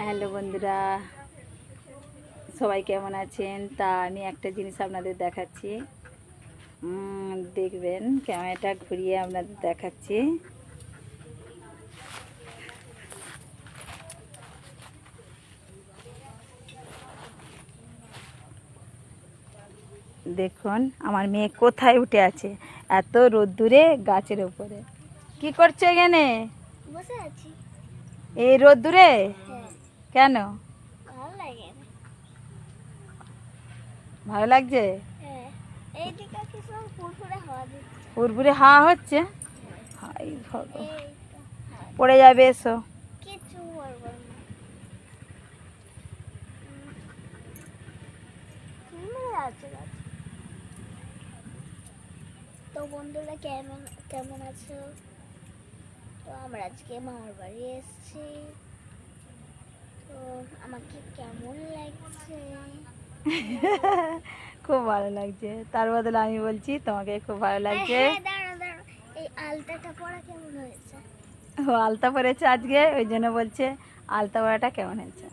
Hello বন্ধুরা, সবাই কেমন আছেন? তা আমি একটা জিনিস আপনাদের দেখাচ্ছি, দেখবেন। ক্যামেরাটা ঘুরিয়ে আপনাদের দেখাচ্ছি। দেখুন আমার মেয়ে কোথায় উঠে আছে, এত রোদ্দুরে গাছের উপরে। কি করছে এখানে? বসে আছি এই রোদ্দুরে? কেন? ভালো লাগে না। ভালো লাগছে? এইদিকে কি সব ফুরফুরে হাওয়া দিচ্ছে। ফুরফুরে হাওয়া হচ্ছে। হাই ভগবান, এই তো হাওয়া। পড়ে যাবে, এসো। কিছু বলবো না। আছে গাছ। তো বন্ধুরা কেমন কেমন আছো? তো আমরা আজকে মামার বাড়ি এসেছি। তো আমাকে কেমন লাগছে? খুব ভালো লাগছে। তার বদলে আমি বলছি তোমাকে খুব ভালো লাগছে। দাঁড়া দাঁড়া, এই আলতাটা পরা কেমন হয়েছে? ও আলতা পরেছে আজকে, ওই জন্য বলছে আলতা পরাটা কেমন হয়েছে।